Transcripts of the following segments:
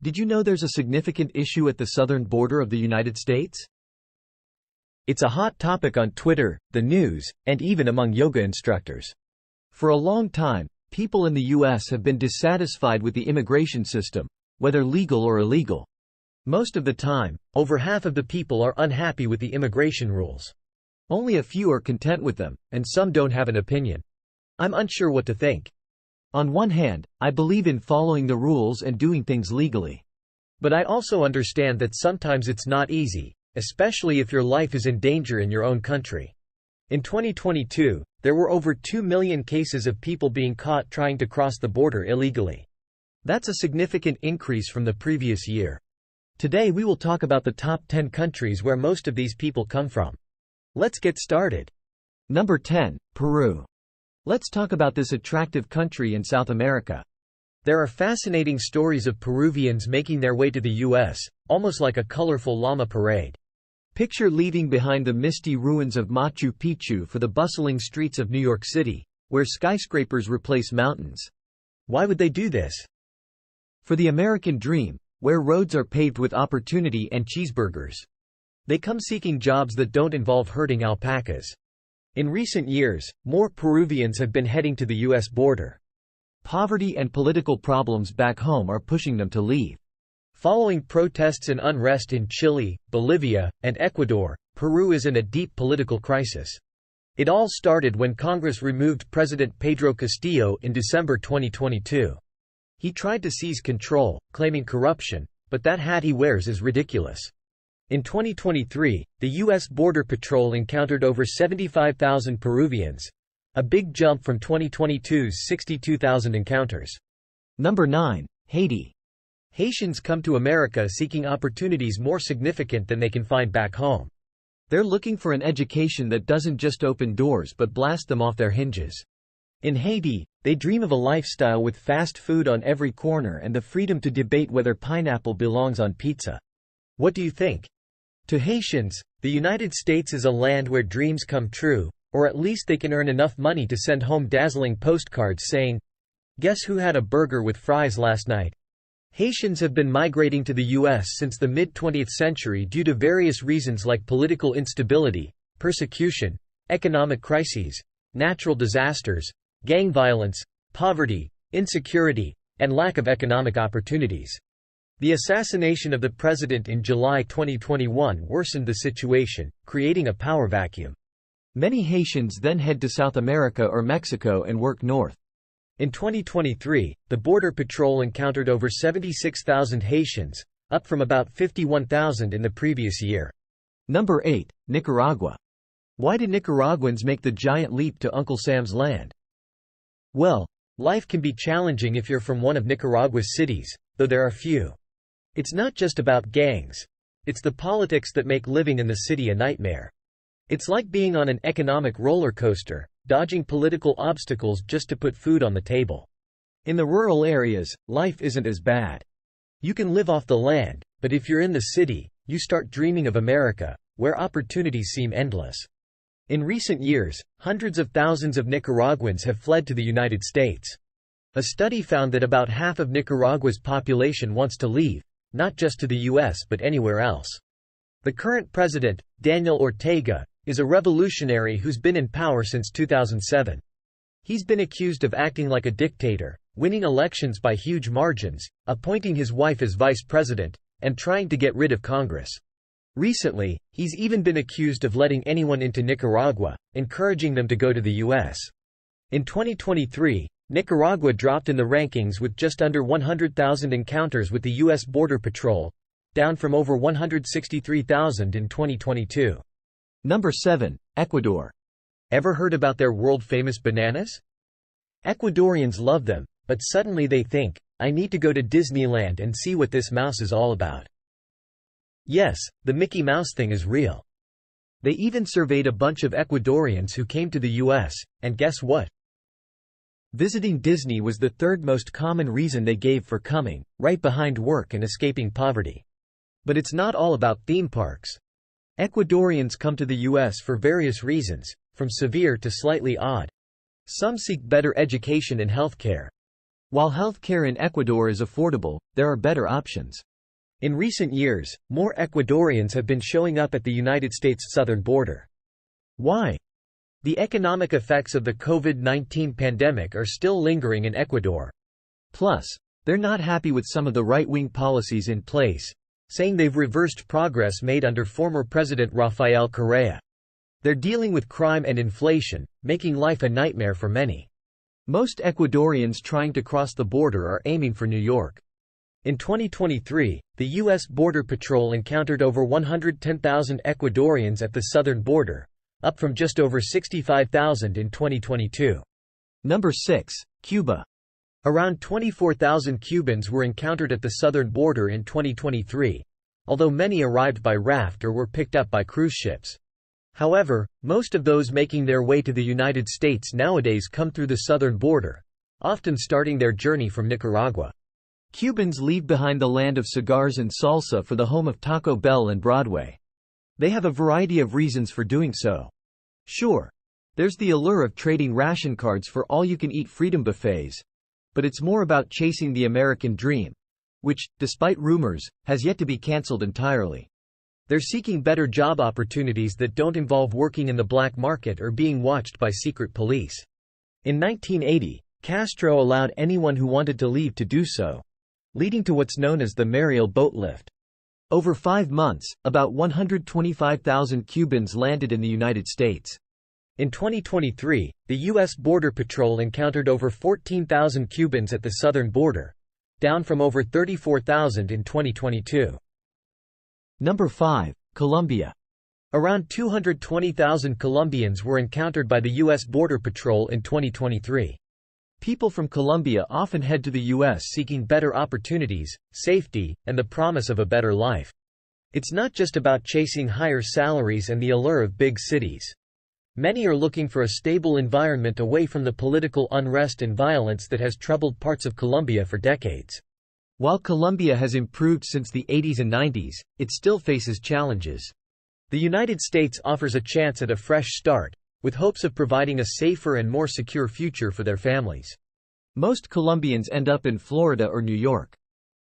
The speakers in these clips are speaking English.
Did you know there's a significant issue at the southern border of the United States? It's a hot topic on Twitter, the news, and even among yoga instructors. For a long time, people in the U.S. have been dissatisfied with the immigration system, whether legal or illegal. Most of the time, over half of the people are unhappy with the immigration rules. Only a few are content with them, and some don't have an opinion. I'm unsure what to think. On one hand, I believe in following the rules and doing things legally. But I also understand that sometimes it's not easy, especially if your life is in danger in your own country. In 2022, there were over 2 million cases of people being caught trying to cross the border illegally. That's a significant increase from the previous year. Today we will talk about the top 10 countries where most of these people come from. Let's get started. Number 10, Peru. Let's talk about this attractive country in South America. There are fascinating stories of Peruvians making their way to the U.S., almost like a colorful llama parade. Picture leaving behind the misty ruins of Machu Picchu for the bustling streets of New York City, where skyscrapers replace mountains. Why would they do this? For the American dream, where roads are paved with opportunity and cheeseburgers. They come seeking jobs that don't involve herding alpacas. In recent years, more Peruvians have been heading to the U.S. border. Poverty and political problems back home are pushing them to leave. Following protests and unrest in Chile, Bolivia, and Ecuador, Peru is in a deep political crisis. It all started when Congress removed President Pedro Castillo in December 2022. He tried to seize control, claiming corruption, but that hat he wears is ridiculous. In 2023, the U.S. Border Patrol encountered over 75,000 Peruvians, a big jump from 2022's 62,000 encounters. Number 9, Haiti. Haitians come to America seeking opportunities more significant than they can find back home. They're looking for an education that doesn't just open doors but blast them off their hinges. In Haiti, they dream of a lifestyle with fast food on every corner and the freedom to debate whether pineapple belongs on pizza. What do you think? To Haitians, the United States is a land where dreams come true, or at least they can earn enough money to send home dazzling postcards saying, "Guess who had a burger with fries last night?" Haitians have been migrating to the U.S. since the mid-20th century due to various reasons like political instability, persecution, economic crises, natural disasters, gang violence, poverty, insecurity, and lack of economic opportunities. The assassination of the president in July 2021 worsened the situation, creating a power vacuum. Many Haitians then head to South America or Mexico and work north. In 2023, the Border Patrol encountered over 76,000 Haitians, up from about 51,000 in the previous year. Number 8, Nicaragua. Why do Nicaraguans make the giant leap to Uncle Sam's land? Well, life can be challenging if you're from one of Nicaragua's cities, though there are few. It's not just about gangs. It's the politics that make living in the city a nightmare. It's like being on an economic roller coaster, dodging political obstacles just to put food on the table. In the rural areas, life isn't as bad. You can live off the land, but if you're in the city, you start dreaming of America, where opportunities seem endless. In recent years, hundreds of thousands of Nicaraguans have fled to the United States. A study found that about half of Nicaragua's population wants to leave, not just to the U.S. but anywhere else. The current president, Daniel Ortega, is a revolutionary who's been in power since 2007. He's been accused of acting like a dictator, winning elections by huge margins, appointing his wife as vice president, and trying to get rid of Congress. Recently, he's even been accused of letting anyone into Nicaragua, encouraging them to go to the U.S. In 2023, Nicaragua dropped in the rankings with just under 100,000 encounters with the U.S. Border Patrol, down from over 163,000 in 2022. Number 7, Ecuador. Ever heard about their world-famous bananas? Ecuadorians love them, but suddenly they think, I need to go to Disneyland and see what this mouse is all about. Yes, the Mickey Mouse thing is real. They even surveyed a bunch of Ecuadorians who came to the U.S., and guess what? Visiting Disney was the third most common reason they gave for coming, right behind work and escaping poverty. But it's not all about theme parks. Ecuadorians come to the U.S. for various reasons, from severe to slightly odd. Some seek better education and health care. While healthcare in Ecuador is affordable, there are better options. In recent years, more Ecuadorians have been showing up at the United States southern border. Why? The economic effects of the COVID-19 pandemic are still lingering in Ecuador. Plus, they're not happy with some of the right-wing policies in place, saying they've reversed progress made under former President Rafael Correa. They're dealing with crime and inflation, making life a nightmare for many. Most Ecuadorians trying to cross the border are aiming for New York. In 2023, the U.S. Border Patrol encountered over 110,000 Ecuadorians at the southern border, up from just over 65,000 in 2022. Number 6. Cuba. Around 24,000 Cubans were encountered at the southern border in 2023, although many arrived by raft or were picked up by cruise ships. However, most of those making their way to the United States nowadays come through the southern border, often starting their journey from Nicaragua. Cubans leave behind the land of cigars and salsa for the home of Taco Bell and Broadway. They have a variety of reasons for doing so. Sure, there's the allure of trading ration cards for all-you-can-eat freedom buffets, but it's more about chasing the American dream, which, despite rumors, has yet to be canceled entirely. They're seeking better job opportunities that don't involve working in the black market or being watched by secret police. In 1980, Castro allowed anyone who wanted to leave to do so, leading to what's known as the Mariel boat lift. Over 5 months, about 125,000 Cubans landed in the United States. In 2023, the U.S. Border Patrol encountered over 14,000 Cubans at the southern border, down from over 34,000 in 2022. Number 5. Colombia. Around 220,000 Colombians were encountered by the U.S. Border Patrol in 2023. People from Colombia often head to the U.S. seeking better opportunities, safety, and the promise of a better life. It's not just about chasing higher salaries and the allure of big cities. Many are looking for a stable environment away from the political unrest and violence that has troubled parts of Colombia for decades. While Colombia has improved since the 80s and 90s, it still faces challenges. The United States offers a chance at a fresh start, with hopes of providing a safer and more secure future for their families. Most Colombians end up in Florida or New York.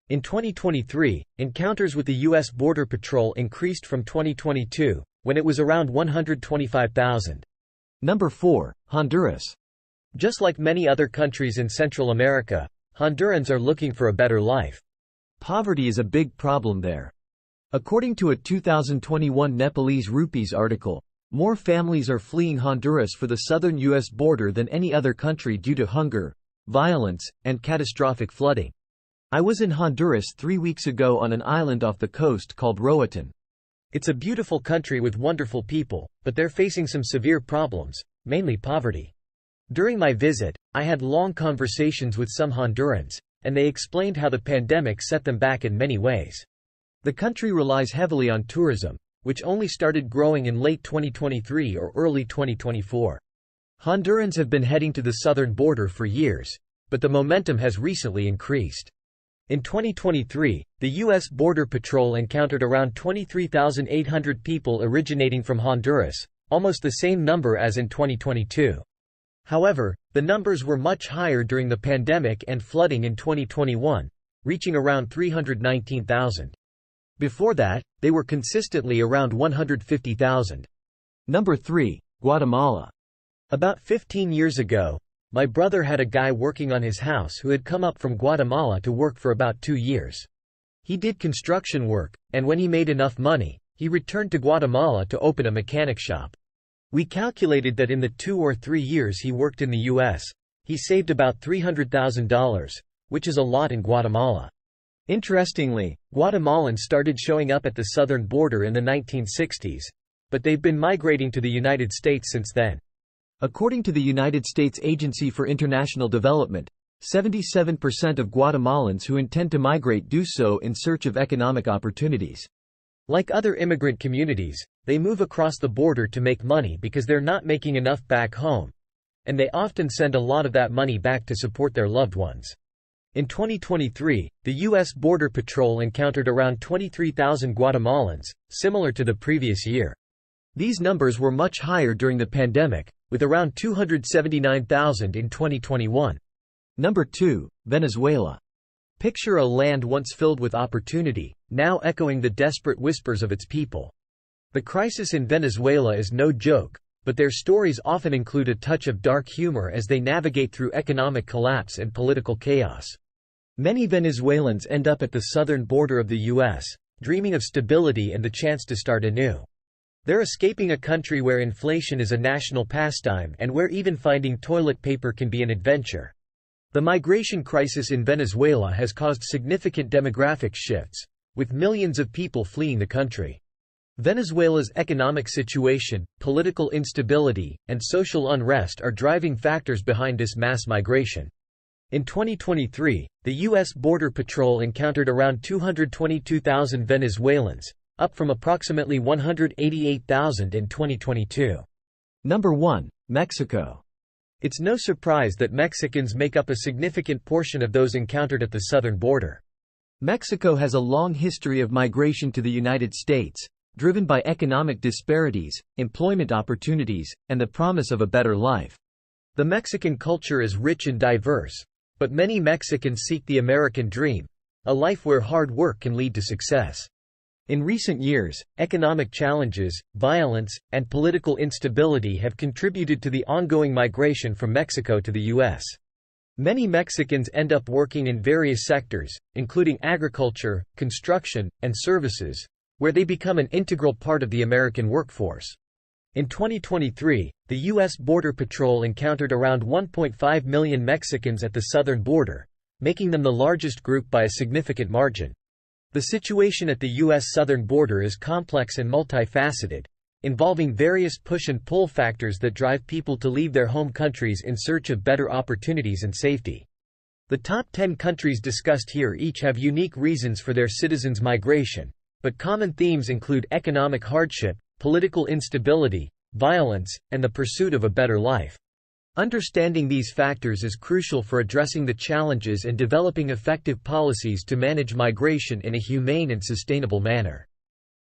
In 2023, encounters with the U.S. Border Patrol increased from 2022, when it was around 125,000. Number 4. Honduras. Just like many other countries in Central America, Hondurans are looking for a better life. Poverty is a big problem there. According to a 2021 Nepalese Rupees article, more families are fleeing Honduras for the southern U.S. border than any other country due to hunger, violence, and catastrophic flooding. I was in Honduras 3 weeks ago on an island off the coast called Roatán. It's a beautiful country with wonderful people, but they're facing some severe problems, mainly poverty. During my visit, I had long conversations with some Hondurans, and they explained how the pandemic set them back in many ways. The country relies heavily on tourism, which only started growing in late 2023 or early 2024. Hondurans have been heading to the southern border for years, but the momentum has recently increased. In 2023, the U.S. Border Patrol encountered around 23,800 people originating from Honduras, almost the same number as in 2022. However, the numbers were much higher during the pandemic and flooding in 2021, reaching around 319,000. Before that, they were consistently around 150,000. Number 3. Guatemala. About 15 years ago, my brother had a guy working on his house who had come up from Guatemala to work for about 2 years. He did construction work, and when he made enough money, he returned to Guatemala to open a mechanic shop. We calculated that in the 2 or 3 years he worked in the U.S., he saved about $300,000, which is a lot in Guatemala. Interestingly, Guatemalans started showing up at the southern border in the 1960s, but they've been migrating to the United States since then. According to the United States Agency for International Development, 77% of Guatemalans who intend to migrate do so in search of economic opportunities. Like other immigrant communities, they move across the border to make money because they're not making enough back home, and they often send a lot of that money back to support their loved ones. In 2023, the U.S. Border Patrol encountered around 23,000 Guatemalans, similar to the previous year. These numbers were much higher during the pandemic, with around 279,000 in 2021. Number 2. Venezuela. Picture a land once filled with opportunity, now echoing the desperate whispers of its people. The crisis in Venezuela is no joke, but their stories often include a touch of dark humor as they navigate through economic collapse and political chaos. Many Venezuelans end up at the southern border of the U.S., dreaming of stability and the chance to start anew. They're escaping a country where inflation is a national pastime and where even finding toilet paper can be an adventure. The migration crisis in Venezuela has caused significant demographic shifts, with millions of people fleeing the country. Venezuela's economic situation, political instability, and social unrest are driving factors behind this mass migration. In 2023, the U.S. Border Patrol encountered around 222,000 Venezuelans, up from approximately 188,000 in 2022. Number 1. Mexico. It's no surprise that Mexicans make up a significant portion of those encountered at the southern border. Mexico has a long history of migration to the United States, driven by economic disparities, employment opportunities, and the promise of a better life. The Mexican culture is rich and diverse, but many Mexicans seek the American dream, a life where hard work can lead to success. In recent years, economic challenges, violence, and political instability have contributed to the ongoing migration from Mexico to the U.S. Many Mexicans end up working in various sectors, including agriculture, construction, and services, where they become an integral part of the American workforce. In 2023, the U.S. Border Patrol encountered around 1.5 million Mexicans at the southern border, making them the largest group by a significant margin. The situation at the U.S. southern border is complex and multifaceted, involving various push and pull factors that drive people to leave their home countries in search of better opportunities and safety. The top 10 countries discussed here each have unique reasons for their citizens' migration, but common themes include economic hardship, political instability, violence, and the pursuit of a better life. Understanding these factors is crucial for addressing the challenges and developing effective policies to manage migration in a humane and sustainable manner.